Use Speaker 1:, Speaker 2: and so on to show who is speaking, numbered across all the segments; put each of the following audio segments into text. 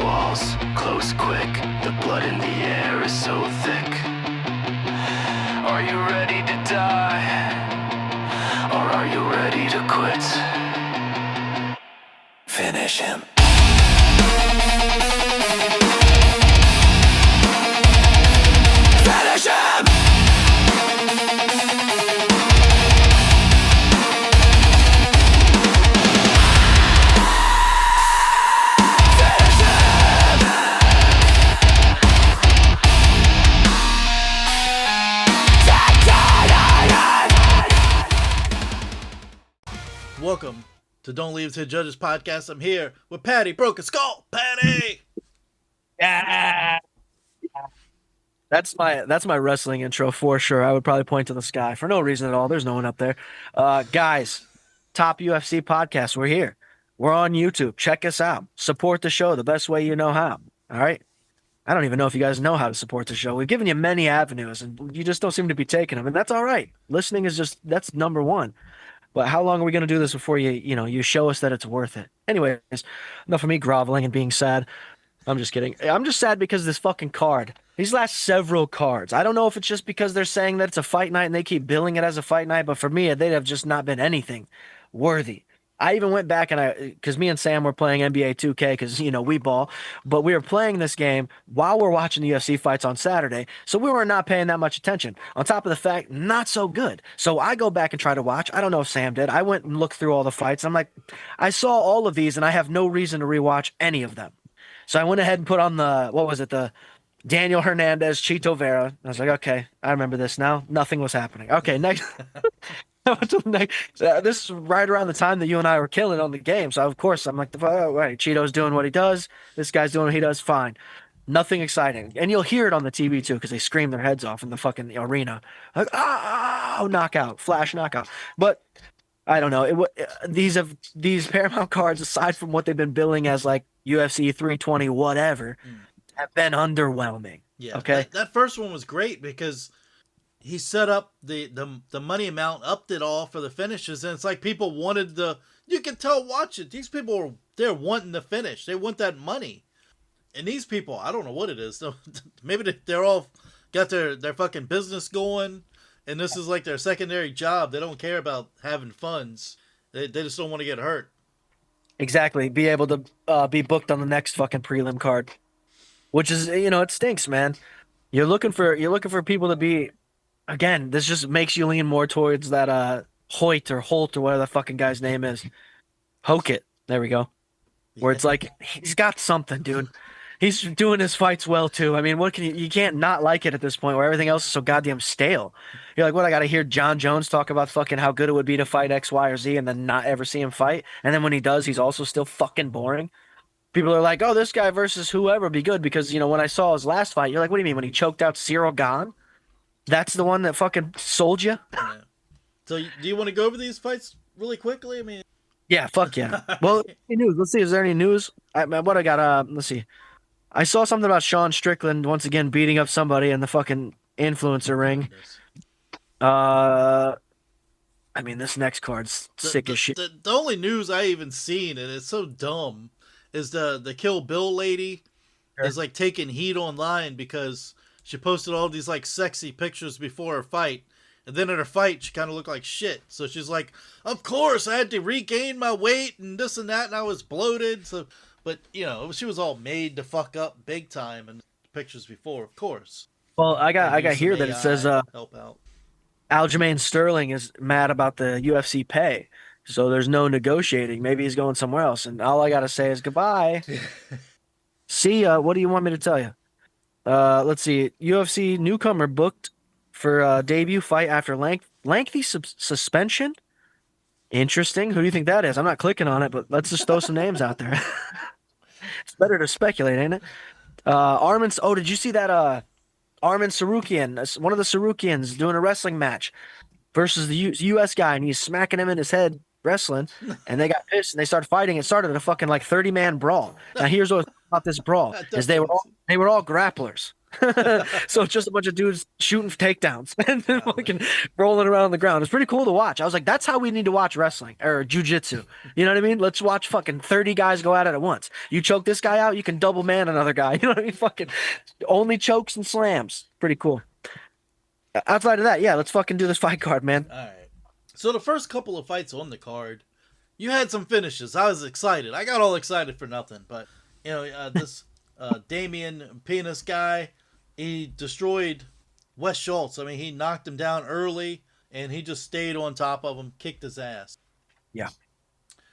Speaker 1: walls, close quick. The blood in the air is so thick. Are you ready to die? Or are you ready to quit? Finish him. Finish him!
Speaker 2: Welcome to Don't Leave to Judges podcast. I'm here with Patty Broken Skull. Patty!
Speaker 3: Yeah. That's my wrestling intro for sure. I would probably point to the sky for no reason at all. There's no one up there. Guys, top UFC podcast. We're here. We're on YouTube. Check us out. Support the show the best way you know how. All right. I don't even know if you guys know how to support the show. We've given you many avenues and you just don't seem to be taking them. And that's all right. Listening is that's number one. But how long are we going to do this before you show us that it's worth it? Anyways, enough of me groveling and being sad. I'm just kidding. I'm just sad because this fucking card. These last several cards. I don't know if it's just because they're saying that it's a fight night and they keep billing it as a fight night, but for me, they'd have just not been anything worthy. I even went back because me and Sam were playing NBA 2K because, we ball, but we were playing this game while we're watching the UFC fights on Saturday. So we were not paying that much attention. On top of the fact, not so good. So I go back and try to watch. I don't know if Sam did. I went and looked through all the fights. I'm like, I saw all of these and I have no reason to rewatch any of them. So I went ahead and put on the Daniel Hernandez, Chito Vera. I was like, okay, I remember this now. Nothing was happening. Okay, next. This is right around the time that you and I were killing on the game. So, of course, I'm like, right, Cheeto's doing what he does. This guy's doing what he does. Fine. Nothing exciting. And you'll hear it on the TV, too, because they scream their heads off in the fucking arena. Like, knockout, flash knockout. But I don't know. These Paramount cards, aside from what they've been billing as like UFC 320, whatever, have been underwhelming.
Speaker 2: Yeah.
Speaker 3: Okay.
Speaker 2: That first one was great because he set up the money amount, upped it all for the finishes, and it's like people wanted you can tell, watch it. These people they're wanting the finish. They want that money. And these people, I don't know what it is. So maybe they're all got their fucking business going, and this is like their secondary job. They don't care about having funds. They just don't want to get hurt.
Speaker 3: Exactly. Be able to be booked on the next fucking prelim card, which is, it stinks, man. You're looking for people to be. Again, this just makes you lean more towards that Hoyt or Holt or whatever the fucking guy's name is. Hokit. There we go. Where it's like, he's got something, dude. He's doing his fights well, too. I mean, what can you can't not like it at this point where everything else is so goddamn stale. You're like, what, I got to hear John Jones talk about fucking how good it would be to fight X, Y, or Z and then not ever see him fight. And then when he does, he's also still fucking boring. People are like, oh, this guy versus whoever would be good because, when I saw his last fight, you're like, what do you mean? When he choked out Cyril Gane? That's the one that fucking sold you?
Speaker 2: Yeah. So do you want to go over these fights really quickly? I mean,
Speaker 3: yeah, fuck yeah. Well, any news? Let's see. Is there any news? What I got? Let's see. I saw something about Sean Strickland once again beating up somebody in the fucking influencer ring. This next card's sick as shit.
Speaker 2: The only news I even seen, and it's so dumb, is the Kill Bill lady is like taking heat online because she posted all these like sexy pictures before her fight, and then in her fight she kind of looked like shit. So she's like, "Of course I had to regain my weight and this and that, and I was bloated." So, but she was all made to fuck up big time in pictures before, of course.
Speaker 3: Well, I got here that it says
Speaker 2: help out.
Speaker 3: Aljamain Sterling is mad about the UFC pay, so there's no negotiating. Maybe he's going somewhere else, and all I gotta say is goodbye. See ya. What do you want me to tell you? Let's see. UFC newcomer booked for debut fight after lengthy suspension. Interesting. Who do you think that is? I'm not clicking on it, but let's just throw some names out there. It's better to speculate, ain't it? Armin. Oh, did you see that? Armin Sarukian, one of the Sarukians, doing a wrestling match versus the U.S. guy, and he's smacking him in his head wrestling, and they got pissed and they started fighting. It started a fucking like 30-man brawl. Now here's what about this brawl is they were all grapplers. So it's just a bunch of dudes shooting takedowns and then
Speaker 2: Golly.
Speaker 3: fucking rolling around on the ground. It's pretty cool to watch. I was like, that's how we need to watch wrestling or jujitsu. You know what I mean? Let's watch fucking 30 guys go at it at once. You choke this guy out, you can double man another guy. You know what I mean? Fucking only chokes and slams. Pretty cool. Outside of that, yeah, let's fucking do this fight card, man.
Speaker 2: All right. So the first couple of fights on the card, you had some finishes. I was excited. I got all excited for nothing. But this Damian Penis guy, he destroyed Wes Schultz. I mean, he knocked him down early, and he just stayed on top of him, kicked his ass.
Speaker 3: Yeah.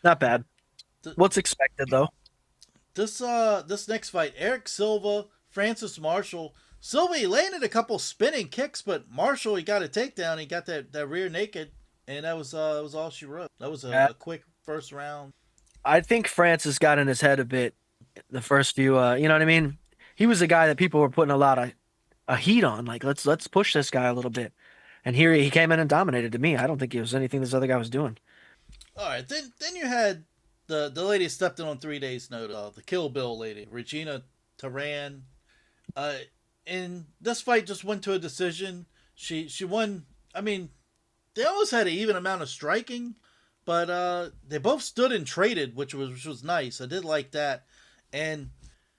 Speaker 3: Not bad. What's expected though?
Speaker 2: This next fight, Eric Silva, Francis Marshall. Silva, he landed a couple spinning kicks, but Marshall, he got a takedown. He got that rear naked, and that was all she wrote. That was a quick first round.
Speaker 3: I think Francis got in his head a bit the first few. You know what I mean? He was a guy that people were putting a lot of heat on. Like let's push this guy a little bit. And here he came in and dominated. To me, I don't think it was anything this other guy was doing.
Speaker 2: All right, then you had the lady stepped in on 3 days' notice. The Kill Bill lady, Regina Turan. And this fight just went to a decision. She won. I mean, they always had an even amount of striking, but they both stood and traded, which was nice. I did like that, and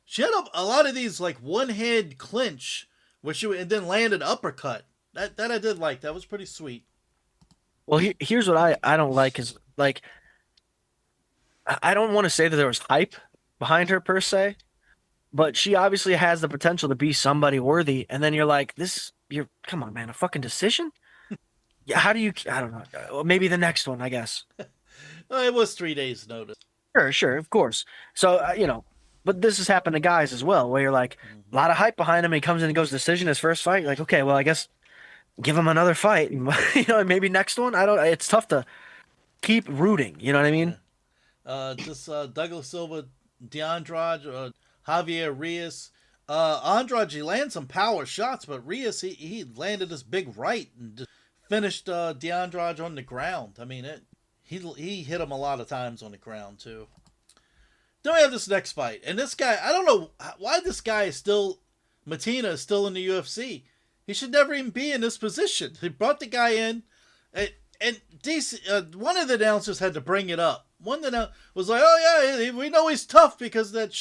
Speaker 2: she had a lot of these like one hand clinch, and then landed uppercut. That I did like. That was pretty sweet.
Speaker 3: Well, here's what I don't like is like I don't want to say that there was hype behind her per se, but she obviously has the potential to be somebody worthy. And then you're like, come on, man, a fucking decision? Yeah, how do you? I don't know. Maybe the next one, I guess.
Speaker 2: It was 3 days notice.
Speaker 3: Sure, of course. So but this has happened to guys as well, where you're like a lot of hype behind him, and he comes in and goes decision his first fight. You're like, okay, well, I guess give him another fight. Maybe next one. I don't. It's tough to keep rooting. You know what I mean?
Speaker 2: Douglas Silva, DeAndrade, Javier Reyes. Andrade, he landed some power shots, but Reyes, he landed this big right and just finished DeAndrade on the ground. I mean, he hit him a lot of times on the ground, too. Then we have this next fight. And this guy, I don't know why this guy is still, Matina is still in the UFC. He should never even be in this position. They brought the guy in, and DC, one of the announcers had to bring it up. One that was like, oh yeah, we know he's tough because that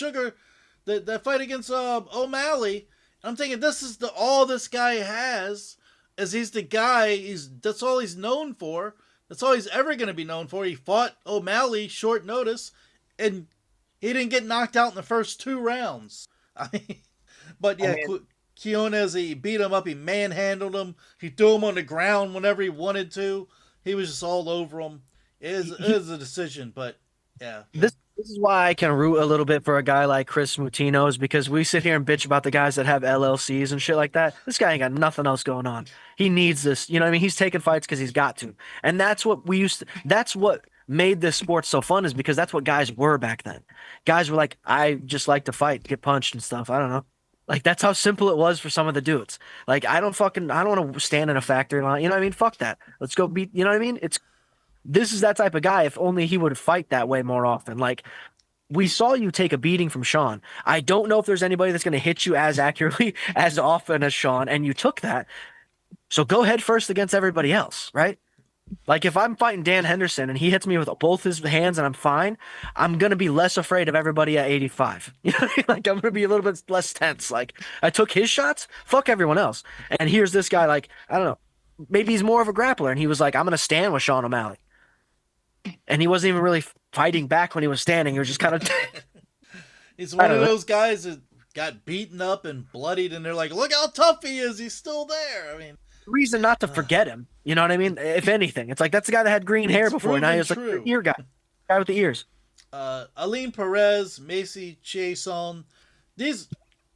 Speaker 2: that fight against O'Malley. I'm thinking this is all this guy has, as he's the guy. That's all he's known for. That's all he's ever going to be known for. He fought O'Malley short notice, and he didn't get knocked out in the first 2 rounds. Quinones, he beat him up. He manhandled him. He threw him on the ground whenever he wanted to. He was just all over him. It is a decision, but yeah.
Speaker 3: This is why I can root a little bit for a guy like Chris Mutino's, because we sit here and bitch about the guys that have LLCs and shit like that. This guy ain't got nothing else going on. He needs this. You know what I mean? He's taking fights because he's got to. And that's what that's what made this sport so fun, is because that's what guys were back then. Guys were like, I just like to fight, get punched and stuff. I don't know. Like, that's how simple it was for some of the dudes. Like, I don't want to stand in a factory line. You know what I mean? Fuck that. Let's go beat, you know what I mean? This is that type of guy. If only he would fight that way more often. Like, we saw you take a beating from Sean. I don't know if there's anybody that's going to hit you as accurately, as often as Sean, and you took that. So go head first against everybody else, right? Like, if I'm fighting Dan Henderson and he hits me with both his hands and I'm fine, I'm going to be less afraid of everybody at 85. You know what I mean? Like, I'm going to be a little bit less tense. Like, I took his shots, fuck everyone else. And here's this guy, like, I don't know, maybe he's more of a grappler, and he was like, I'm going to stand with Sean O'Malley. And he wasn't even really fighting back when he was standing. He was just kind of...
Speaker 2: He's one of those guys that got beaten up and bloodied, and they're like, look how tough he is. He's still there. I mean...
Speaker 3: reason not to forget him. You know what I mean? If anything. It's like, that's the guy that had green hair before. Now he's like the ear guy. Guy with the ears.
Speaker 2: Aline Perez, Macy Chiasson. These...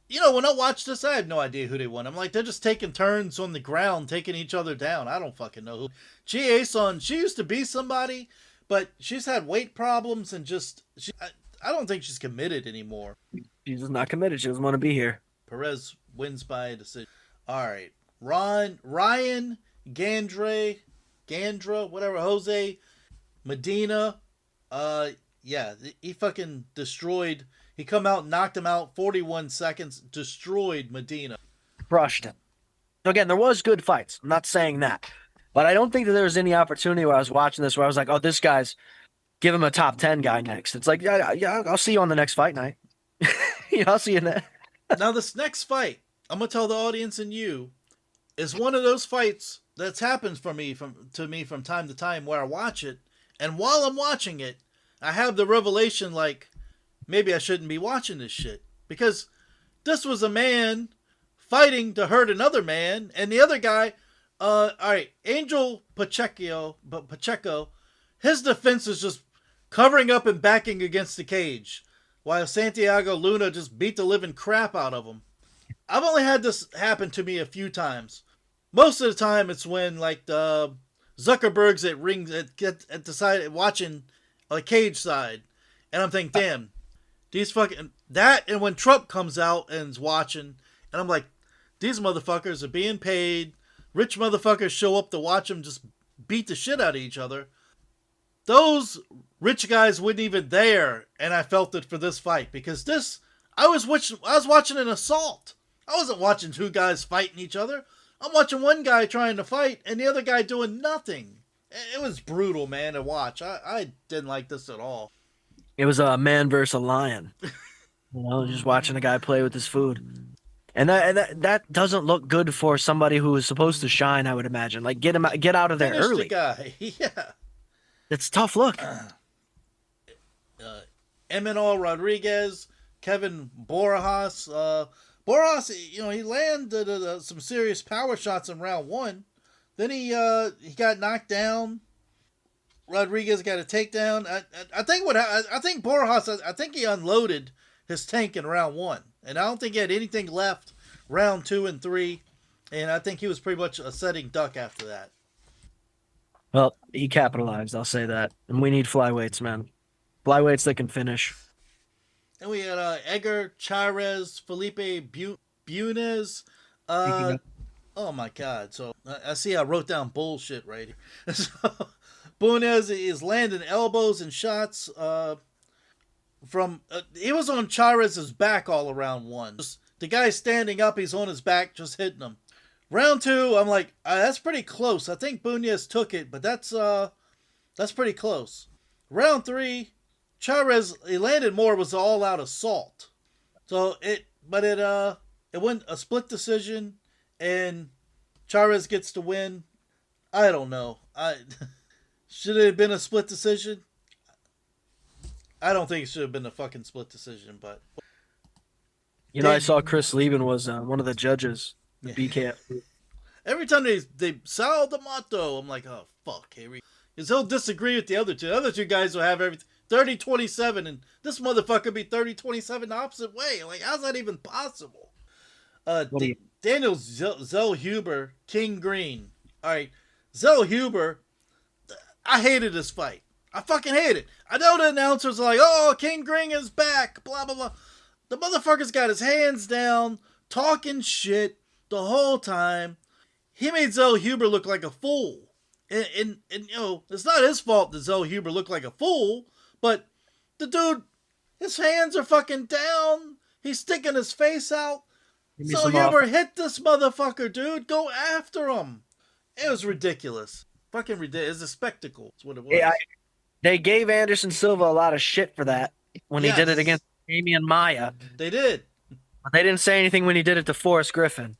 Speaker 2: when I watched this, I had no idea who they won. I'm like, they're just taking turns on the ground, taking each other down. I don't fucking know who. Chiasson, she used to be somebody, but she's had weight problems and I don't think she's committed anymore.
Speaker 3: She's just not committed. She doesn't want to be here.
Speaker 2: Perez wins by a decision. All right. Ryan Gandra, whatever, Jose Medina. He fucking destroyed. He come out, knocked him out, 41 seconds, destroyed Medina.
Speaker 3: crushed him. So again, there was good fights. I'm not saying that. But I don't think that there was any opportunity where I was watching this where I was like, oh, this guy's give him a top 10 guy next. It's like, yeah, I'll see you on the next fight night. I'll see you in there.
Speaker 2: Now this next fight, I'm gonna tell the audience and you, is one of those fights that's happened for me to me from time to time where I watch it, and while I'm watching it, I have the revelation like maybe I shouldn't be watching this shit because this was a man fighting to hurt another man, and the other guy, all right, Angel Pacheco, his defense is just covering up and backing against the cage, while Santiago Luna just beat the living crap out of him. I've only had this happen to me a few times. Most of the time, it's when like the Zuckerbergs at rings at the side watching a cage side, and I'm thinking, damn, these fucking that, and when Trump comes out and is watching, and I'm like, these motherfuckers are being paid. Rich motherfuckers show up to watch them just beat the shit out of each other. Those rich guys weren't even there, and I felt it for this fight because this I was watching an assault. I wasn't watching two guys fighting each other. I'm watching one guy trying to fight and the other guy doing nothing. It was brutal, man, to watch. I didn't like this at all.
Speaker 3: It was a man versus a lion. Just watching a guy play with his food. And that doesn't look good for somebody who is supposed to shine, I would imagine. Like get out of there
Speaker 2: Finish
Speaker 3: early.
Speaker 2: The guy. Yeah.
Speaker 3: It's a tough look.
Speaker 2: Eminol Rodriguez, Kevin Barajas. Barajas, he landed some serious power shots in round one. Then he got knocked down. Rodriguez got a takedown. I think Barajas. I think he unloaded his tank in round one, and I don't think he had anything left round 2 and 3. And I think he was pretty much a setting duck after that.
Speaker 3: Well, he capitalized, I'll say that. And we need flyweights, man. Flyweights that can finish.
Speaker 2: And we had Edgar Chairez, Felipe Bunes. Oh my God! So I see I wrote down bullshit right here. So Bunes is landing elbows and shots from. He was on Chairez's back all around one. The guy standing up, he's on his back, just hitting him. Round 2, I'm like, that's pretty close. I think Bunes took it, but that's pretty close. Round 3, Chairez, he landed more, was all out assault. So it went a split decision, and Chairez gets to win. I don't know. Should it have been a split decision? I don't think it should have been a fucking split decision, but
Speaker 3: I saw Chris Lieben was one of the judges. The BKF.
Speaker 2: Every time they Sal D'Amato, I'm like, oh fuck, here we. Because he'll disagree with the other two. The other two guys will have everything 30-27, and this motherfucker be 30-27 the opposite way. Like, how's that even possible? Daniel Zellhuber, King Green. All right, Zellhuber. I hated this fight. I fucking hate it. I know the announcers are like, oh, King Green is back, blah blah blah. The motherfucker's got his hands down, talking shit the whole time. He made Zellhuber look like a fool. And it's not his fault that Zellhuber looked like a fool, but the dude, his hands are fucking down. He's sticking his face out. Zellhuber, hit this motherfucker, dude. Go after him. It was ridiculous. Fucking ridiculous. It's a spectacle. That's what it was.
Speaker 3: Yeah, they gave Anderson Silva a lot of shit for that when he did it against Damian Maia.
Speaker 2: They did.
Speaker 3: But they didn't say anything when he did it to Forrest Griffin.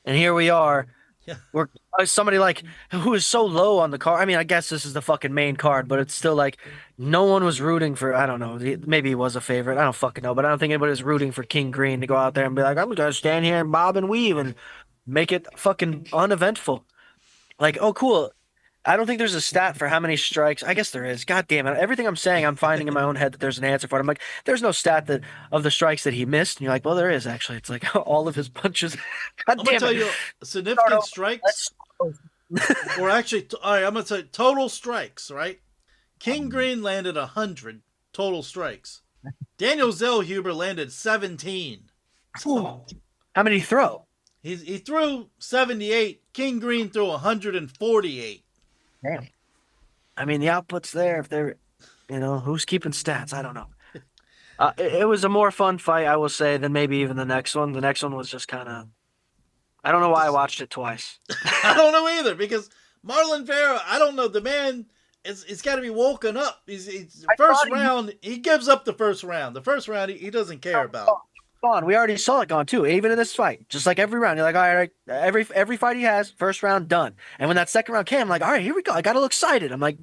Speaker 3: And here we are.
Speaker 2: Yeah.
Speaker 3: We're somebody like who is so low on the card. I mean, I guess this is the fucking main card, but it's still like no one was rooting for. I don't know. Maybe he was a favorite. I don't fucking know. But I don't think anybody was rooting for King Green to go out there and be like, I'm gonna stand here and bob and weave and make it fucking uneventful. Like, oh, cool. I don't think there's a stat for how many strikes. I guess there is. God damn it. Everything I'm saying, I'm finding in my own head that there's an answer for it. I'm like, there's no stat that of the strikes that he missed. And you're like, well, there is actually. It's like all of his punches. God
Speaker 2: I'm
Speaker 3: damn
Speaker 2: going to tell
Speaker 3: it.
Speaker 2: you significant strikes. Or actually, all right, I'm going to tell you total strikes, right? King Green landed 100 total strikes. Daniel Zellhuber landed 17.
Speaker 3: How many did he throw?
Speaker 2: He threw 78. King Green threw 148.
Speaker 3: Damn. I mean, the output's there. If they're, who's keeping stats? I don't know. It was a more fun fight, I will say, than maybe even the next one. The next one was just kind of I don't know why I watched it twice.
Speaker 2: I don't know either because Marlon Vera, I don't know. The man it's got to be woken up. He's first round. He gives up the first round. The first round he doesn't care about.
Speaker 3: Gone. We already saw it gone too. Even in this fight, just like every round, you're like, all right, every fight he has, first round done. And when that second round came, I'm like, all right, here we go. I got a little excited. I'm like,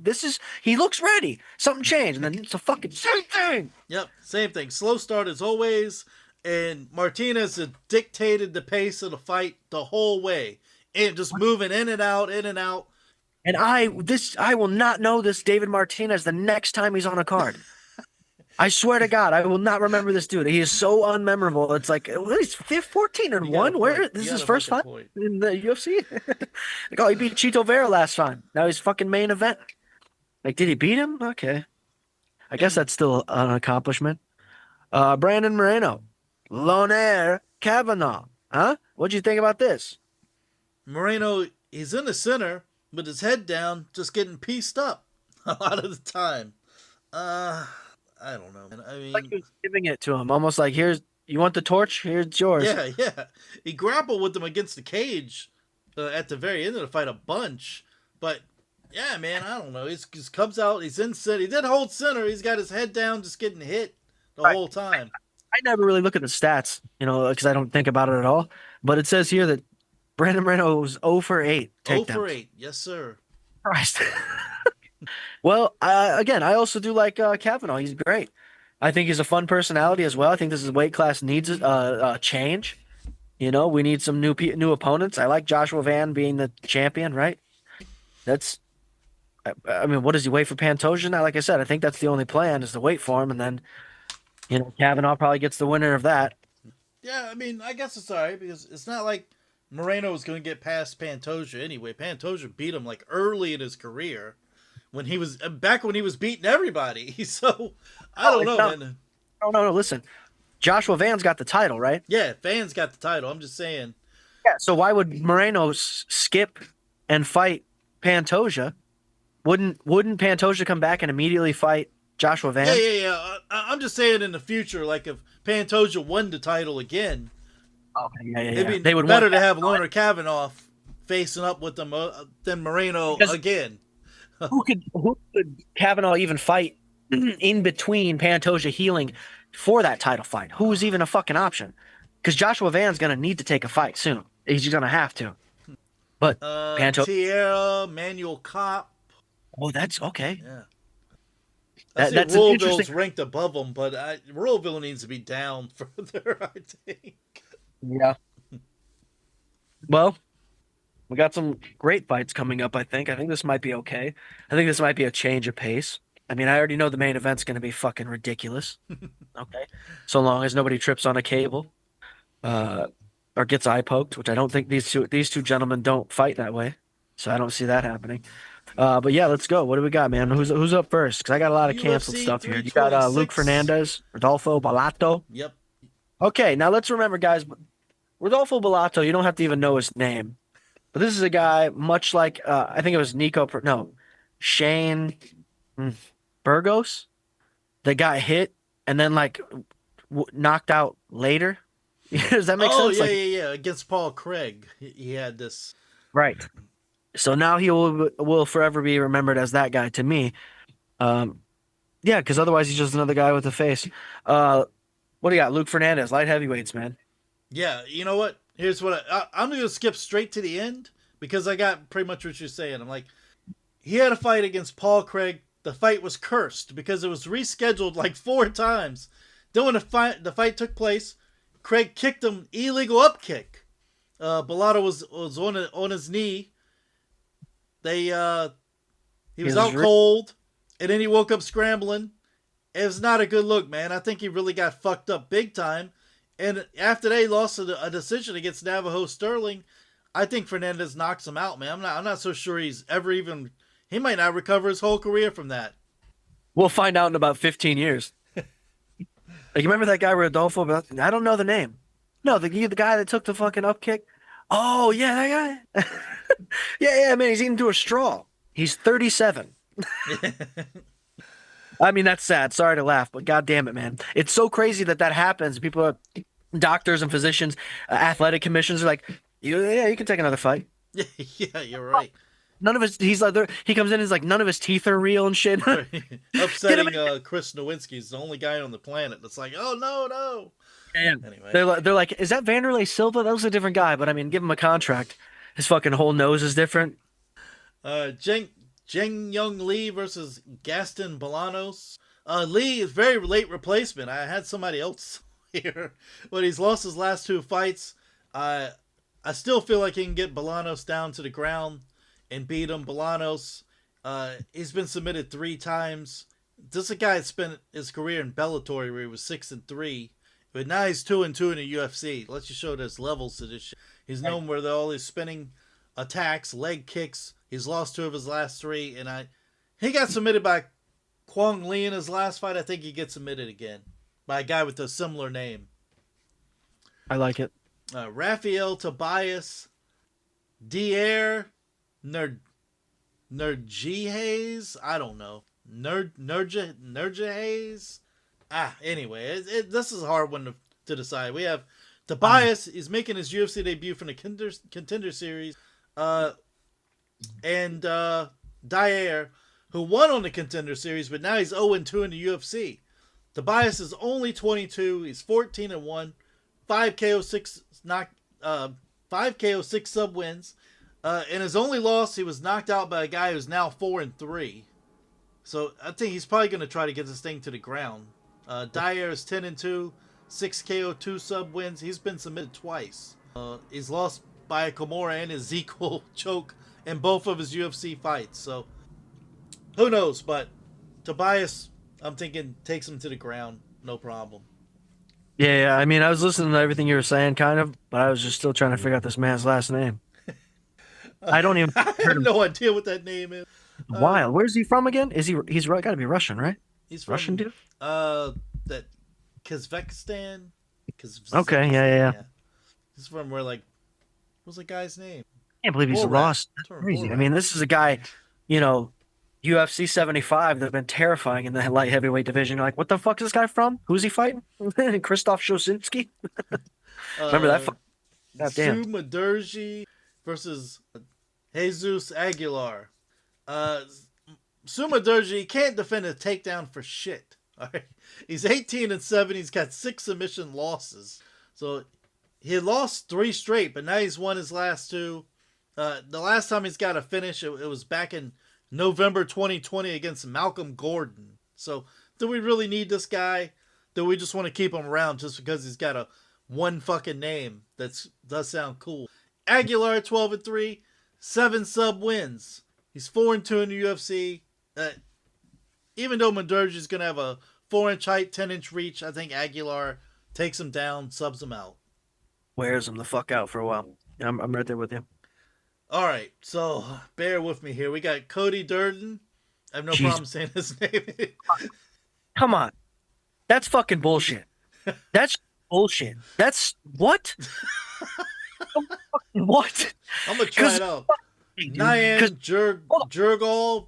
Speaker 3: he looks ready. Something changed, and then it's a fucking same thing.
Speaker 2: Yep, same thing. Slow start as always, and Martinez had dictated the pace of the fight the whole way, and just moving in and out, in and out.
Speaker 3: And I will not know this David Martinez the next time he's on a card. I swear to God, I will not remember this dude. He is so unmemorable. It's like, he's 14-1. Where? This is his first fight in the UFC? Like, oh, he beat Chito Vera last time. Now he's fucking main event. Like, did he beat him? Okay. I guess that's still an accomplishment. Brandon Moreno. Lonair Kavanaugh. Huh? What'd you think about this?
Speaker 2: Moreno, he's in the center, with his head down, just getting pieced up a lot of the time. I don't know. I mean,
Speaker 3: like he was giving it to him, almost like, here's, you want the torch? Here's yours.
Speaker 2: Yeah. He grappled with him against the cage at the very end of the fight a bunch. But, yeah, man, I don't know. He just comes out, he's in center. He did hold center. He's got his head down, just getting hit the whole time.
Speaker 3: I never really look at the stats, because I don't think about it at all. But it says here that Brandon Moreno was 0 for 8 takedowns.
Speaker 2: 0 for 8, yes, sir.
Speaker 3: Christ. Well, again, I also do like Kavanaugh. He's great. I think he's a fun personality as well. I think this weight class needs a change. We need some new opponents. I like Joshua Van being the champion, right? I mean, what does he wait for Pantoja now? Like I said, I think that's the only plan is to wait for him, and then, Kavanaugh probably gets the winner of that.
Speaker 2: Yeah, I mean, I guess it's all right because it's not like Moreno was going to get past Pantoja anyway. Pantoja beat him like early in his career. When he was beating everybody. So I don't know, man.
Speaker 3: No. Listen, Joshua Van's got the title, right?
Speaker 2: Yeah, Van's got the title. I'm just saying.
Speaker 3: Yeah. So why would Moreno skip and fight Pantoja? Wouldn't Pantoja come back and immediately fight Joshua Van?
Speaker 2: Yeah. I'm just saying in the future, like if Pantoja won the title again, it'd be better to have Loner Kavanaugh facing up with them than Moreno again.
Speaker 3: Who could Kavanaugh even fight in between Pantoja healing for that title fight? Who's even a fucking option? Because Joshua Van's going to need to take a fight soon. He's going to have to. But Pantoja...
Speaker 2: Tierra, Manuel Kopp.
Speaker 3: Oh, that's okay.
Speaker 2: Yeah.
Speaker 3: That's
Speaker 2: Royalville's ranked above him, but Royalville needs to be down further, I think.
Speaker 3: Yeah. Well... we got some great fights coming up, I think. I think this might be okay. I think this might be a change of pace. I mean, I already know the main event's going to be fucking ridiculous. Okay. So long as nobody trips on a cable or gets eye poked, which I don't think these two gentlemen don't fight that way. So I don't see that happening. But yeah, let's go. What do we got, man? Who's up first? Because I got a lot of canceled stuff here. You got Luke Fernandez, Rodolfo Bellato.
Speaker 2: Yep.
Speaker 3: Okay, now let's remember, guys, Rodolfo Bellato, you don't have to even know his name. But this is a guy much like, I think it was Shane Burgos that got hit and then knocked out later. Does that make sense?
Speaker 2: Yeah. Against Paul Craig, he had this.
Speaker 3: Right. So now he will forever be remembered as that guy to me. Yeah, because otherwise he's just another guy with a face. What do you got? Luke Fernandez, light heavyweights, man.
Speaker 2: Yeah, you know what? Here's what I'm going to skip straight to the end because I got pretty much what you're saying. I'm like, he had a fight against Paul Craig. The fight was cursed because it was rescheduled like 4 times. Then when the fight took place, Craig kicked him illegal up kick. Bellato was on his knee. He was out cold, and then he woke up scrambling. It was not a good look, man. I think he really got fucked up big time. And after they lost a decision against Navajo Sterling, I think Fernandez knocks him out, man. I'm not so sure he's ever even. He might not recover his whole career from that.
Speaker 3: We'll find out in about 15 years. You remember that guy Rodolfo? I don't know the name. No, the guy that took the fucking up kick. Oh yeah, that guy. yeah, man. He's eating through a straw. He's 37. I mean, that's sad. Sorry to laugh, but god damn it, man. It's so crazy that happens. People are doctors and physicians, athletic commissions are like, Yeah, you can take another fight.
Speaker 2: Yeah, you're right.
Speaker 3: None of his, he's like, he comes in, he's like, none of his teeth are real and shit. Get him
Speaker 2: Upsetting
Speaker 3: in.
Speaker 2: Chris Nowinski is the only guy on the planet that's like, oh no, no.
Speaker 3: Yeah.
Speaker 2: Anyway,
Speaker 3: They're like, is that Vanderlei Silva? That was a different guy, but I mean, give him a contract. His fucking whole nose is different.
Speaker 2: Jeng Young Lee versus Gaston Bolanos. Lee is very late replacement. I had somebody else here, but he's lost his last two fights. I still feel like he can get Bolanos down to the ground and beat him. Bolanos, he's been submitted 3 times. This is a guy that spent his career in Bellator where he was 6-3, but now he's 2-2 in the UFC. Let's just show there's levels to this shit. He's known where all his spinning attacks, leg kicks. He's lost 2 of his last 3, and he got submitted by Kwong Lee in his last fight. I think he gets submitted again by a guy with a similar name.
Speaker 3: I like it.
Speaker 2: Rafael Tobias, Dier, Nurjihays. I don't know. Nurjihays. Anyway, this is a hard one to decide. We have Tobias. He's making his UFC debut from the Contender Series. And Dier, who won on the Contender Series, but now he's 0-2 in the UFC. Tobias is only 22. He's 14-1, 5 KO 6 sub wins. In his only loss, he was knocked out by a guy who's now 4-3. So I think he's probably going to try to get this thing to the ground. Dier is 10-2, 6 KO 2 sub wins. He's been submitted twice. He's lost by a Kimura and Ezekiel choke in both of his UFC fights. So who knows? But Tobias, I'm thinking, takes him to the ground. No problem.
Speaker 3: Yeah, I mean, I was listening to everything you were saying, kind of, but I was just still trying to figure out this man's last name. I don't even.
Speaker 2: I have no idea what that name is.
Speaker 3: Wild. Where's he from again? He's got to be Russian, right?
Speaker 2: He's from
Speaker 3: Russian dude.
Speaker 2: That Kazakhstan.
Speaker 3: Okay, yeah.
Speaker 2: He's from where, like, what's the guy's name?
Speaker 3: Can't believe he's lost. That's crazy. I mean, this is a guy, UFC 75 that have been terrifying in the light heavyweight division. You're like, what the fuck is this guy from? Who's he fighting? Krzysztof Shosinski? Remember that? God damn.
Speaker 2: Sumaderji versus Jesus Aguilar. Sumaderji can't defend a takedown for shit. All right? He's 18-7. He's got 6 submission losses. So he lost 3 straight, but now he's won his last 2. The last time he's got a finish, it was back in November 2020 against Malcolm Gordon. So do we really need this guy? Do we just want to keep him around just because he's got a one fucking name that does sound cool? Aguilar 12-3, 7 sub wins. He's 4-2 in the UFC. Even though Madurgi's going to have a 4-inch height, 10-inch reach, I think Aguilar takes him down, subs him out.
Speaker 3: Wears him the fuck out for a while. I'm right there with you.
Speaker 2: All right, so bear with me here. We got Cody Durden. I have no problem saying his name.
Speaker 3: Come on. That's fucking bullshit. That's bullshit. That's what? What?
Speaker 2: I'm going to try it out. Nyan Jurgal.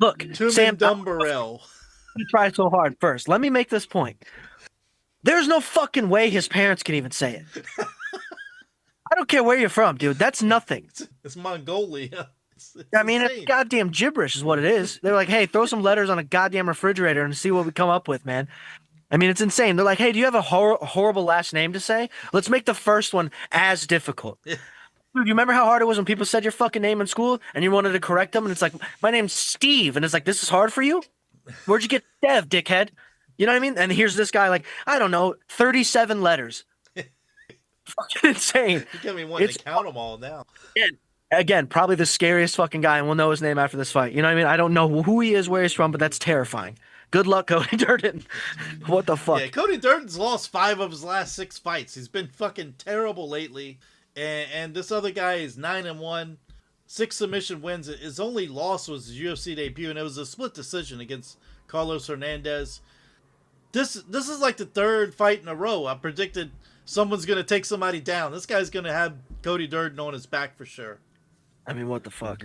Speaker 3: Look, Sam
Speaker 2: Dumbarell.
Speaker 3: You try so hard first. Let me make this point. There's no fucking way his parents can even say it. I don't care where you're from, dude. That's nothing.
Speaker 2: It's Mongolia.
Speaker 3: I mean, it's goddamn gibberish is what it is. They're like, hey, throw some letters on a goddamn refrigerator and see what we come up with, man. I mean, it's insane. They're like, hey, do you have a horrible last name to say? Let's make the first one as difficult. Dude, you remember how hard it was when people said your fucking name in school and you wanted to correct them? And it's like, my name's Steve. And it's like, this is hard for you? Where'd you get Dev, dickhead? You know what I mean? And here's this guy like, I don't know, 37 letters. Fucking insane.
Speaker 2: You got me wanting to count them all now.
Speaker 3: Again, probably the scariest fucking guy, and we'll know his name after this fight. You know what I mean? I don't know who he is, where he's from, but that's terrifying. Good luck, Cody Durden. What the fuck?
Speaker 2: Yeah, Cody Durden's lost 5 of his last 6 fights. He's been fucking terrible lately. And this other guy is 9-1, 6 submission wins. His only loss was his UFC debut, and it was a split decision against Carlos Hernandez. This is like the 3rd fight in a row. I predicted someone's going to take somebody down. This guy's going to have Cody Durden on his back for sure.
Speaker 3: I mean, what the fuck?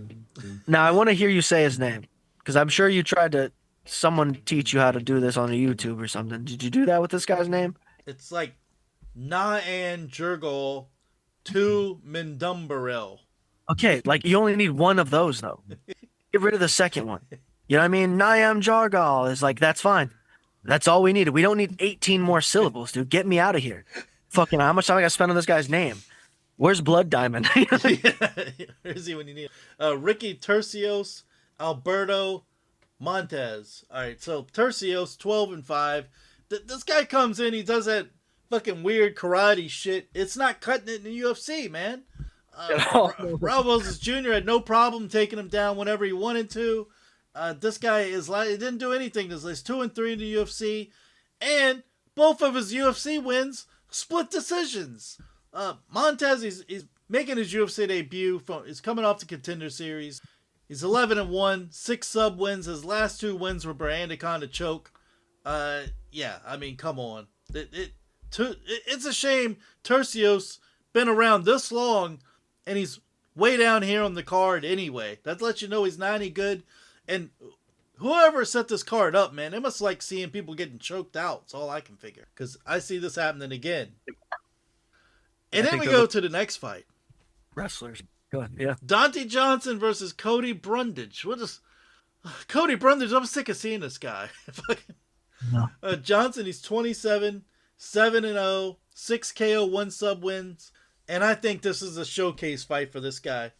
Speaker 3: Now, I want to hear you say his name, because I'm sure you tried to someone teach you how to do this on a YouTube or something. Did you do that with this guy's name?
Speaker 2: It's like Naan Jurgal 2 Mindumbarel.
Speaker 3: Okay, like you only need one of those though. Get rid of the second one. You know what I mean? Niam Jargal is like, that's fine. That's all we needed. We don't need 18 more syllables, dude. Get me out of here. Fucking, how much time I got to spend on this guy's name? Where's Blood Diamond?
Speaker 2: Where is he when you need him? Ricky Tercios, Alberto Montez. All right, so Tercios, 12-5. This guy comes in, he does that fucking weird karate shit. It's not cutting it in the UFC, man. Raul Rosas Jr. had no problem taking him down whenever he wanted to. This guy is like, he didn't do anything. He's 2-3 in the UFC, and both of his UFC wins split decisions. Montez, he's making his UFC debut. He's coming off the Contender Series. He's 11-1, 6 sub wins. His last 2 wins were by anaconda choke. Yeah, I mean, come on. It's a shame Tercios been around this long, and he's way down here on the card anyway. That lets you know he's not any good. And whoever set this card up, man, they must like seeing people getting choked out. That's all I can figure. Because I see this happening again. And then we go to the next fight.
Speaker 3: Wrestlers. Go ahead. Yeah.
Speaker 2: Dante Johnson versus Cody Brundage. What is Cody Brundage? I'm sick of seeing this guy.
Speaker 3: No.
Speaker 2: Johnson, he's 27, 7-0, 6 KO, 1 sub wins. And I think this is a showcase fight for this guy.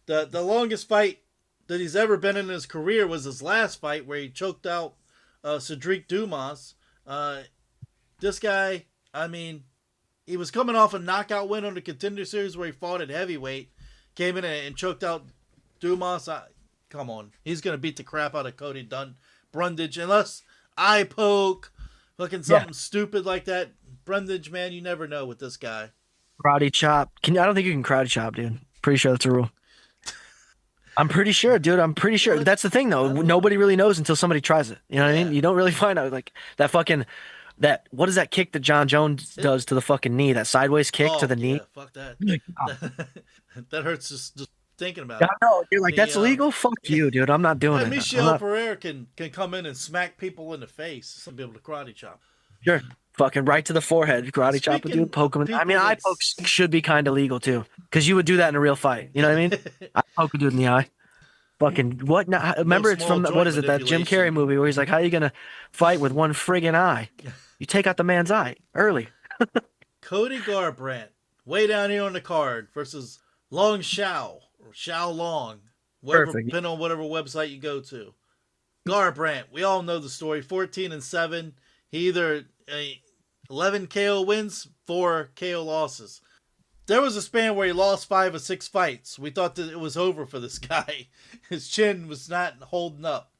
Speaker 2: The longest fight that he's ever been in his career was his last fight where he choked out Cedric Dumas. This guy, I mean, he was coming off a knockout win on the Contender Series where he fought at heavyweight. Came in and choked out Dumas. Come on. He's going to beat the crap out of Cody Brundage. Unless eye poke, looking something stupid like that. Brundage, man, you never know with this guy.
Speaker 3: Karate chop. I don't think you can karate chop, dude. Pretty sure that's a rule. I'm pretty sure, dude. I'm pretty sure. That's the thing, though. Nobody really knows until somebody tries it. You know what I mean? You don't really find out. Like, what is that kick that John Jones does to the fucking knee? That sideways kick to the knee?
Speaker 2: Fuck that. That hurts just thinking about it.
Speaker 3: I know. You're like, that's illegal? Fuck you, dude. I'm not doing it.
Speaker 2: Michel Pereira can come in and smack people in the face. Some be able to karate chop.
Speaker 3: Sure. Fucking right to the forehead. Karate chop a dude, poke him. I mean, eye pokes should be kind of legal, too. Because you would do that in a real fight. You know what I mean? I poke a dude in the eye. Fucking what? Now, remember, it's from what is it? That Jim Carrey movie where he's like, "How are you gonna fight with one friggin' eye? You take out the man's eye early."
Speaker 2: Cody Garbrandt, way down here on the card, versus Long Xiao or Xiao Long, depending on whatever website you go to. Garbrandt, we all know the story. 14-7. He either 11 KO wins, 4 KO losses. There was a span where he lost 5 or 6 fights. We thought that it was over for this guy. His chin was not holding up.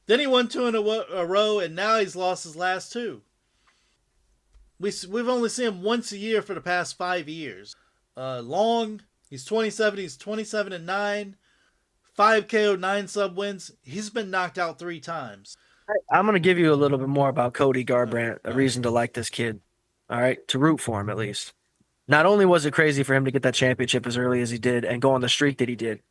Speaker 2: Then he won 2 in a row, and now he's lost his last 2. We've only seen him once a year for the past 5 years. Long, he's 27. He's 27-9, 5 KO, 9 sub wins. He's been knocked out 3 times.
Speaker 3: I'm gonna give you a little bit more about Cody Garbrandt. A reason to like this kid. All right, to root for him at least. Not only was it crazy for him to get that championship as early as he did and go on the streak that he did,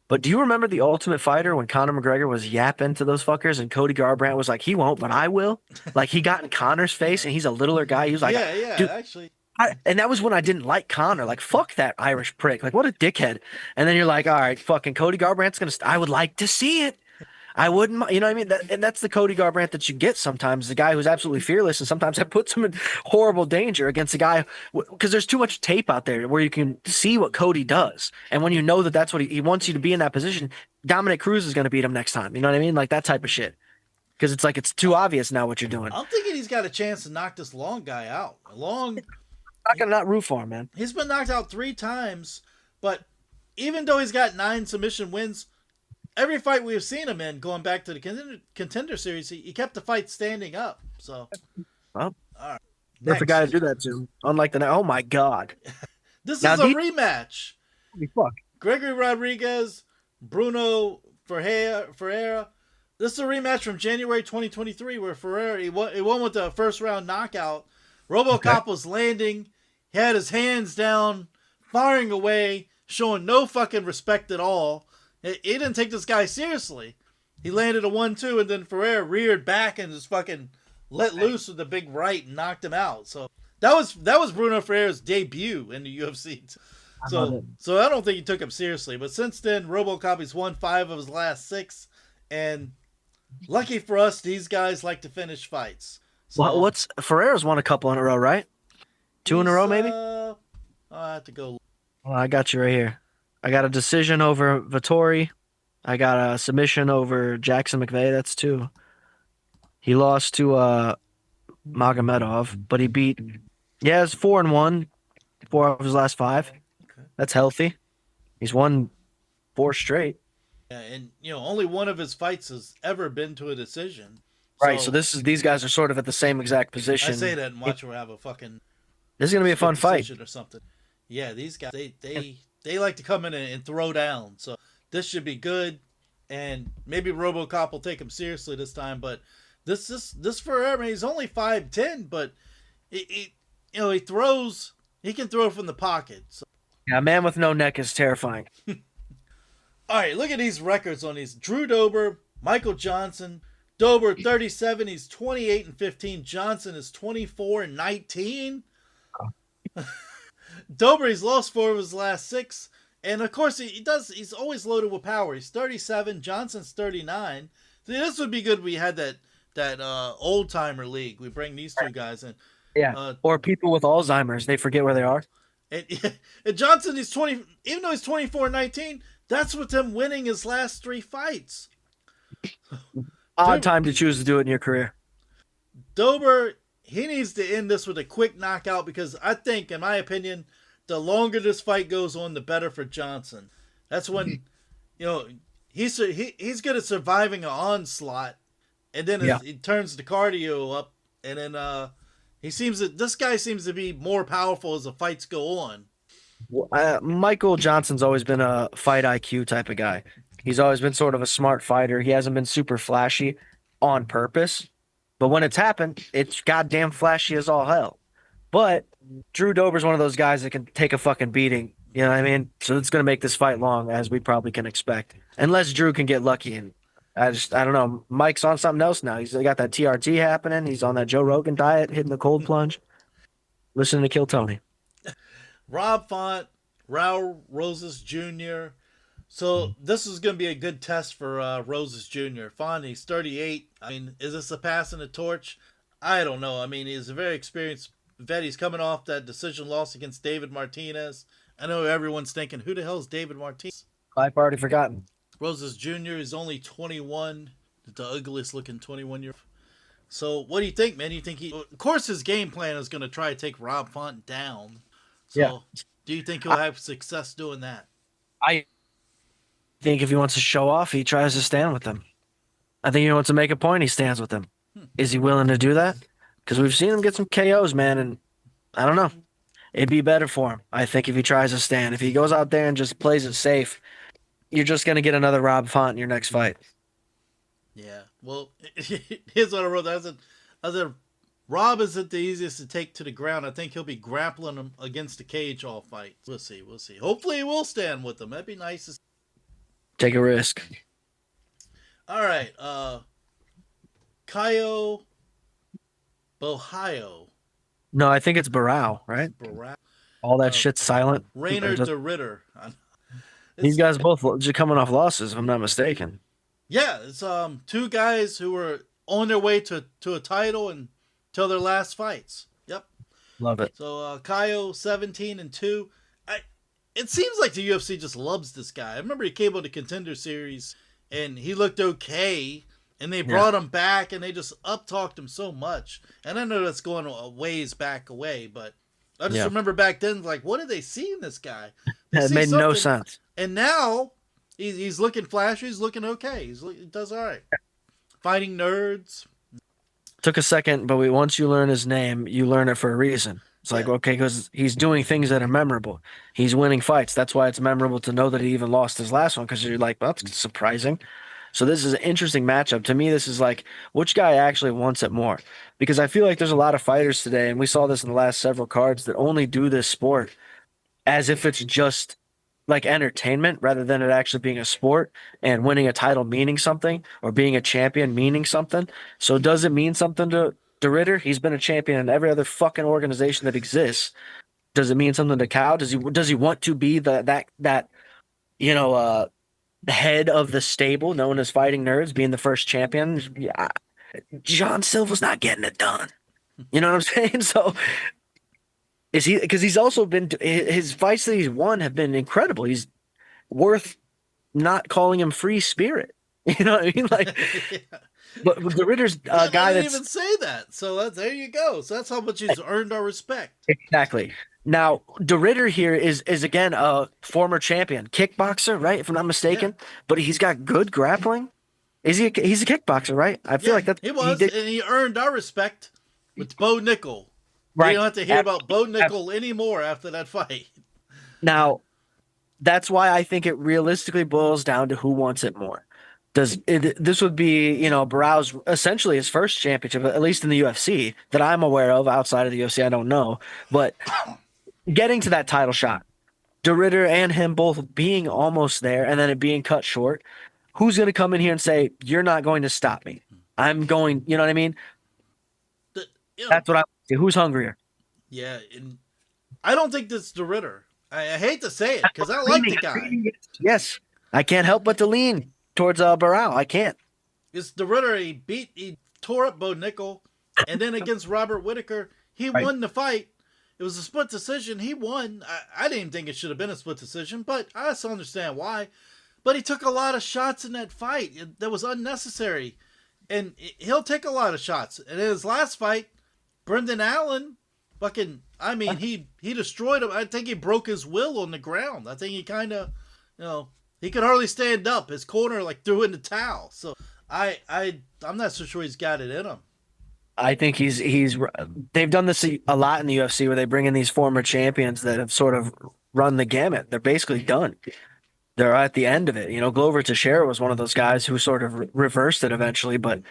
Speaker 3: but do you remember the Ultimate Fighter when Conor McGregor was yapping to those fuckers and Cody Garbrandt was like, he won't, but I will? Like, he got in Conor's face and he's a littler guy. He was like,
Speaker 2: yeah,
Speaker 3: dude,
Speaker 2: actually.
Speaker 3: And that was when I didn't like Conor. Like, fuck that Irish prick. Like, what a dickhead. And then you're like, all right, fucking Cody Garbrandt's going to, I would like to see it. I wouldn't, you know what I mean? And that's the Cody Garbrandt that you get sometimes, the guy who's absolutely fearless, and sometimes that puts him in horrible danger against a guy, because there's too much tape out there where you can see what Cody does. And when you know that that's what he wants you to be in that position, Dominic Cruz is going to beat him next time. You know what I mean? Like that type of shit. Because it's like, it's too obvious now what you're doing.
Speaker 2: I'm thinking he's got a chance to knock this Long guy out. Long,
Speaker 3: I'm not going to not root for him, man.
Speaker 2: He's been knocked out 3 times, but even though he's got 9 submission wins, every fight we've seen him in, going back to the Contender Series, he kept the fight standing up. So,
Speaker 3: well,
Speaker 2: all right.
Speaker 3: There's a guy to do that to. Unlike oh my God.
Speaker 2: This is a rematch.
Speaker 3: Fuck.
Speaker 2: Gregory Rodriguez, Bruno Ferreira. This is a rematch from January 2023 where Ferreira, he won with a first round knockout. RoboCop was landing. He had his hands down, firing away, showing no fucking respect at all. He didn't take this guy seriously. He landed a 1-2, and then Ferreira reared back and just fucking let loose with a big right and knocked him out. So that was Bruno Ferreira's debut in the UFC.
Speaker 3: I love it.
Speaker 2: So I don't think he took him seriously. But since then, RoboCop has won 5 of his last 6, and lucky for us, these guys like to finish fights. So
Speaker 3: What's Ferreira's won a couple in a row, right? Two in a
Speaker 2: he's
Speaker 3: row, maybe.
Speaker 2: I have to go.
Speaker 3: Well, I got you right here. I got a decision over Vittori. I got a submission over Jackson McVeigh. That's 2. He lost to Magomedov, but he beat. Yeah, it's 4-1, 4 of his last 5.
Speaker 2: Okay.
Speaker 3: That's healthy. He's won 4 straight.
Speaker 2: Yeah, and only one of his fights has ever been to a decision.
Speaker 3: Right. So these guys are sort of at the same exact position.
Speaker 2: I say that and watch her have a fucking.
Speaker 3: This is gonna be a fun fight
Speaker 2: or something. Yeah, these guys they like to come in and throw down. So this should be good, and maybe RoboCop will take him seriously this time. But this Ferreira, he's only 5'10", but he throws. He can throw from the pocket. So.
Speaker 3: Yeah, a man with no neck is terrifying.
Speaker 2: All right, look at these records on these. Drew Dober, Michael Johnson. Dober 37, he's 28-15. Johnson is 24-19. Dober, he's lost 4 of his last 6. And of course he's always loaded with power. He's 37, Johnson's 39. See, this would be good if we had that old timer league. We bring these 2 guys in.
Speaker 3: Yeah. Or people with Alzheimer's, they forget where they are.
Speaker 2: And Johnson, he's 20, even though he's 24-19, that's with him winning his last 3 fights.
Speaker 3: Odd time to choose to do it in your career.
Speaker 2: Dober, he needs to end this with a quick knockout because I think, in my opinion, the longer this fight goes on, the better for Johnson. That's when, he's good at surviving an onslaught, and then he turns the cardio up, and then this guy seems to be more powerful as the fights go on.
Speaker 3: Michael Johnson's always been a fight IQ type of guy. He's always been sort of a smart fighter. He hasn't been super flashy on purpose, but when it's happened, it's goddamn flashy as all hell. But Drew Dober's one of those guys that can take a fucking beating. You know what I mean? So it's going to make this fight long, as we probably can expect. Unless Drew can get lucky. And I don't know. Mike's on something else now. He's got that TRT happening. He's on that Joe Rogan diet, hitting the cold plunge. Listening to Kill Tony.
Speaker 2: Rob Font, Raul Rosas Jr. So this is going to be a good test for Rosas Jr. Font, he's 38. I mean, is this a passing the torch? I don't know. I mean, he's a very experienced vet. He's coming off that decision loss against David Martinez. I know everyone's thinking, who the hell is David Martinez?
Speaker 3: I've already forgotten.
Speaker 2: Rosas Jr. is only 21. The ugliest looking 21-year-old. So what do you think, man? Do you think of course his game plan is going to try to take Rob Font down. So do you think he'll have success doing that?
Speaker 3: I think if he wants to show off, he tries to stand with them. I think he wants to make a point, he stands with them. Is he willing to do that? Because we've seen him get some KOs, man, and I don't know. It'd be better for him, I think, if he tries to stand. If he goes out there and just plays it safe, you're just going to get another Rob Font in your next fight.
Speaker 2: Yeah. Well, here's what I wrote. I said, Rob isn't the easiest to take to the ground. I think he'll be grappling him against the cage all fight. We'll see. Hopefully he will stand with him. That'd be nice to see.
Speaker 3: Take a risk.
Speaker 2: All right. Caio Borralho.
Speaker 3: No, I think it's Barao, right? All that shit's silent.
Speaker 2: Rainer de Ritter.
Speaker 3: These guys both coming off losses, if I'm not mistaken.
Speaker 2: Yeah, it's 2 guys who were on their way to a title until their last fights. Yep.
Speaker 3: Love it.
Speaker 2: So Caio 17-2. It seems like the UFC just loves this guy. I remember he came on the Contender Series and he looked okay, and they brought him back and they just up-talked him so much. And I know that's going a ways back away, but I just remember back then, like, what did they see in this guy?
Speaker 3: It made no sense.
Speaker 2: And now he's looking flashy. He's looking okay. He does all right. Fighting nerds.
Speaker 3: Took a second, but once you learn his name, you learn it for a reason. It's like, okay, because he's doing things that are memorable. He's winning fights. That's why it's memorable to know that he even lost his last one, because you're like, well, that's surprising. So this is an interesting matchup. To me, this is like, which guy actually wants it more? Because I feel like there's a lot of fighters today, and we saw this in the last several cards, that only do this sport as if it's just like entertainment rather than it actually being a sport and winning a title meaning something or being a champion meaning something. So does it mean something to De Ritter? He's been a champion in every other fucking organization that exists. Does it mean something to Cal? Does he want to be that you know the head of the stable known as Fighting Nerds, being the first champion? Yeah, John Silva's not getting it done. You know what I'm saying? So is he? Because he's also been his fights that he's won have been incredible. He's worth not calling him free spirit. You know what I mean? Like,
Speaker 2: Yeah.
Speaker 3: but the Ritter's a
Speaker 2: I
Speaker 3: guy
Speaker 2: didn't
Speaker 3: that's
Speaker 2: even say that. So there you go. So that's how much he's earned our respect.
Speaker 3: exactly. Now, De Ritter here is again a former champion, kickboxer, right? If I'm not
Speaker 2: Yeah.
Speaker 3: mistaken, but he's got good grappling. Is he? He's a kickboxer, right? I feel
Speaker 2: Yeah,
Speaker 3: like that's
Speaker 2: he
Speaker 3: he
Speaker 2: was,
Speaker 3: did
Speaker 2: and he earned our respect with Bo Nickel. We
Speaker 3: right.
Speaker 2: don't have to hear about Bo Nickel anymore after that fight.
Speaker 3: Now, that's why I think it realistically boils down to who wants it more. This would be, Barrow's essentially his first championship, at least in the UFC that I'm aware of. Outside of the UFC, I don't know. But getting to that title shot, De Ritter and him both being almost there and then it being cut short, who's going to come in here and say, "You're not going to stop me. I'm going," you know what I mean?
Speaker 2: The, you know,
Speaker 3: That's what I who's hungrier?
Speaker 2: yeah, and I don't think that's the Ritter. I hate to say it because I like the guy.
Speaker 3: Yes. I can't help but to lean towards Barrow. I can't.
Speaker 2: It's the Ritter. He tore up Bo Nickel, and then against Robert Whitaker, he
Speaker 3: Right.
Speaker 2: won the fight. It was a split decision. He won. I didn't think it should have been a split decision, but I also understand why. But he took a lot of shots in that fight that was unnecessary, and he'll take a lot of shots. And in his last fight, Brendan Allen, fucking, I mean, he destroyed him. I think he broke his will on the ground. I think he kind of, he could hardly stand up. His corner like threw in the towel. So I'm not so sure he's got it in him.
Speaker 3: I think they've done this a lot in the UFC where they bring in these former champions that have sort of run the gamut. They're basically done. They're at the end of it. Glover Teixeira was one of those guys who sort of reversed it eventually. But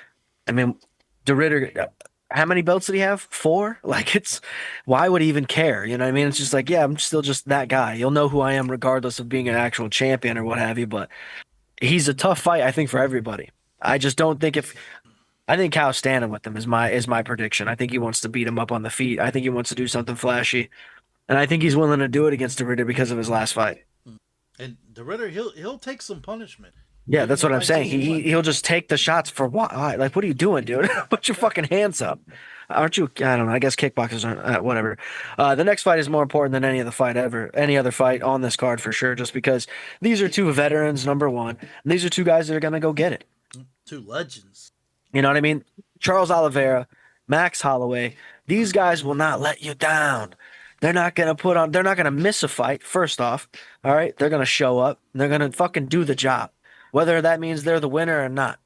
Speaker 3: I mean, De Ritter, how many belts did he have? 4? Like why would he even care? You know what I mean? It's just like, yeah, I'm still just that guy. You'll know who I am regardless of being an actual champion or what have you. But he's a tough fight, I think, for everybody. I just don't think I think Cal's standing with him is my prediction. I think he wants to beat him up on the feet. I think he wants to do something flashy. And I think he's willing to do it against De Ritter because of his last fight.
Speaker 2: And the Ritter, he'll take some punishment.
Speaker 3: Yeah, that's what I'm
Speaker 2: Fights
Speaker 3: saying.
Speaker 2: he won.
Speaker 3: He'll just take the shots for what? Like, what are you doing, dude? Put your fucking hands up. Aren't you? I don't know. I guess kickboxers aren't. Whatever. The next fight is more important than any other fight on this card for sure. Just because these are two veterans, number one, and these are two guys that are gonna go get it.
Speaker 2: Two legends.
Speaker 3: You know what I mean? Charles Oliveira, Max Holloway. These guys will not let you down. They're not gonna miss a fight. First off, all right, they're gonna show up. They're gonna fucking do the job, whether that means they're the winner or not.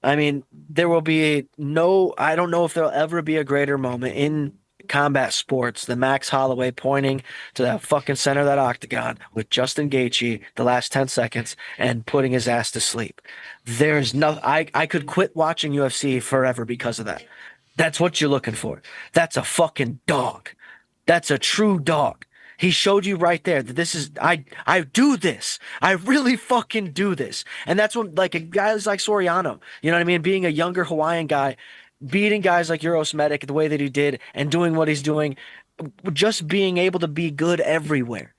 Speaker 3: I mean, there will be I don't know if there'll ever be a greater moment in combat sports than Max Holloway pointing to that fucking center of that octagon with Justin Gaethje the last 10 seconds and putting his ass to sleep. There's no, I could quit watching UFC forever because of that. That's what you're looking for. That's a fucking dog. That's a true dog. He showed you right there that this is I do this. I really fucking do this. And that's what like a guy like Soriano, you know what I mean? Being a younger Hawaiian guy, beating guys like Euros Medic the way that he did and doing what he's doing, just being able to be good everywhere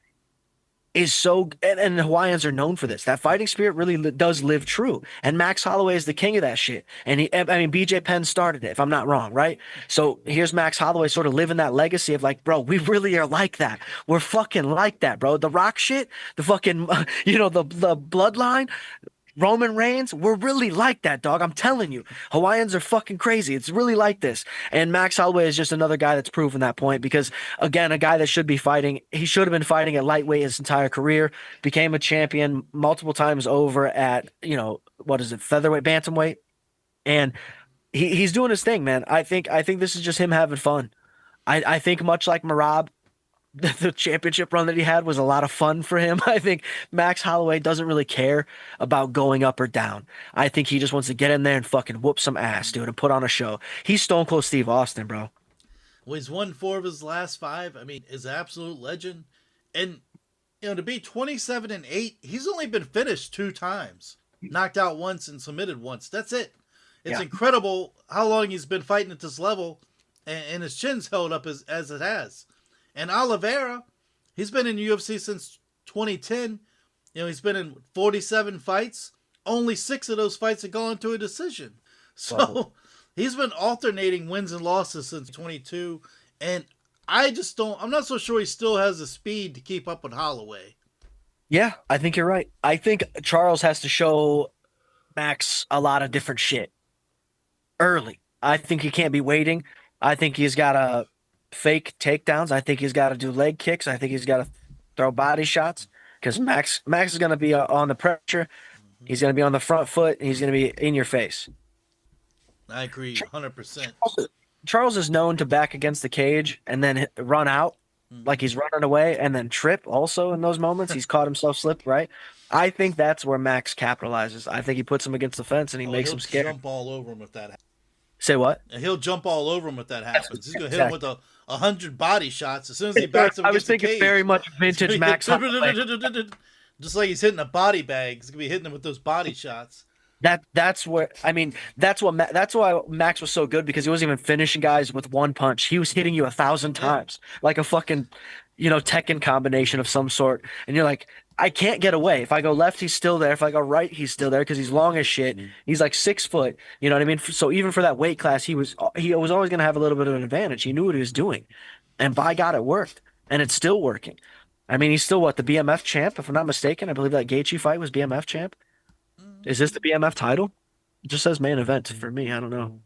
Speaker 3: is so and the Hawaiians are known for this. That fighting spirit really does live true. And Max Holloway is the king of that shit. And BJ Penn started it, if I'm not wrong, right? So here's Max Holloway sort of living that legacy of like, bro, we really are like that. We're fucking like that, bro. The Rock shit, the fucking the bloodline, Roman Reigns, we're really like that, dog. I'm telling you. Hawaiians are fucking crazy. It's really like this. And Max Holloway is just another guy that's proven that point because, again, a guy that should be fighting, he should have been fighting at lightweight his entire career, became a champion multiple times over at, what is it, featherweight, bantamweight. And he's doing his thing, man. I think this is just him having fun. I think much like Marab, the championship run that he had was a lot of fun for him. I think Max Holloway doesn't really care about going up or down. I think he just wants to get in there and fucking whoop some ass, dude, and put on a show. He's Stone Cold Steve Austin, bro.
Speaker 2: Well, he's won 4 of his last 5. I mean, is an absolute legend. And, to be 27-8, he's only been finished 2 times. Knocked out once and submitted once. That's it. It's incredible how long he's been fighting at this level, and his chin's held up as it has. And Oliveira, he's been in UFC since 2010. You know, he's been in 47 fights. Only 6 of those fights have gone to a decision. So he's been alternating wins and losses since 22. And I'm not so sure he still has the speed to keep up with Halloway.
Speaker 3: Yeah, I think you're right. I think Charles has to show Max a lot of different shit early. I think he can't be waiting. I think he's got to fake takedowns. I think he's got to do leg kicks. I think he's got to throw body shots because Max is going to be on the pressure. He's going to be on the front foot. And he's going to be in your face.
Speaker 2: I agree 100%.
Speaker 3: Charles is known to back against the cage and then run out like he's running away and then trip also in those moments. He's caught himself slip, right? I think that's where Max capitalizes. I think he puts him against the fence and he makes him scared.
Speaker 2: He'll jump all over him if that happens.
Speaker 3: Say what?
Speaker 2: And he'll jump all over him if that happens. He's going to hit him with 100 body shots as soon as he backs him
Speaker 3: I
Speaker 2: against
Speaker 3: was thinking
Speaker 2: the cage.
Speaker 3: very much vintage Max.
Speaker 2: Just like he's hitting a body bag. He's going to be hitting him with those body shots.
Speaker 3: That's why Max was so good because he wasn't even finishing guys with one punch. He was hitting you 1,000 times like a fucking, Tekken combination of some sort. And you're like, I can't get away. If I go left, he's still there. If I go right, he's still there because he's long as shit. He's like 6 foot. You know what I mean? So even for that weight class, he was always going to have a little bit of an advantage. He knew what he was doing, and by God, it worked, and it's still working. I mean, he's still the BMF champ, if I'm not mistaken. I believe that Gaethje fight was BMF champ. Is this the BMF title? It just says main event for me. I don't know.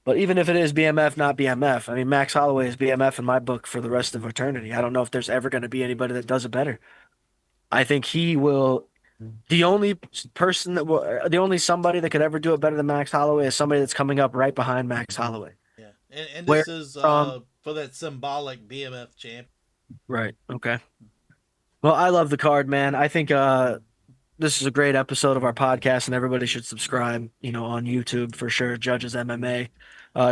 Speaker 3: But even if it is BMF, not BMF, I mean, Max Holloway is BMF in my book for the rest of eternity. I don't know if there's ever going to be anybody that does it better. I think he will. The only somebody that could ever do it better than Max Holloway is somebody that's coming up right behind Max Holloway.
Speaker 2: Yeah, and this is for that symbolic BMF champ.
Speaker 3: Right. Okay. Well, I love the card, man. I think this is a great episode of our podcast, and everybody should subscribe, on YouTube for sure. Judges MMA.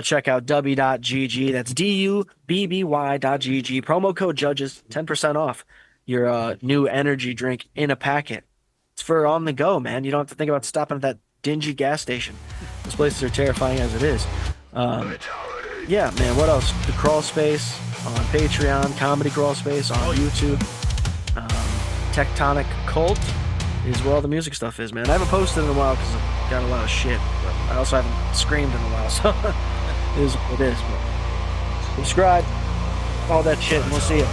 Speaker 3: Check out dubby.gg. That's DUBBY.gg. Promo code Judges, 10% off your new energy drink in a packet. It's for on the go, man. You don't have to think about stopping at that dingy gas station. Those places are terrifying as it is. Yeah, man. What else? The Crawl Space on Patreon, Comedy Crawl Space on YouTube. Tectonic Cult is where all the music stuff is, man. I haven't posted in a while because I've got a lot of shit, but I also haven't screamed in a while, so it is what it is. But subscribe, all that shit, and we'll see you.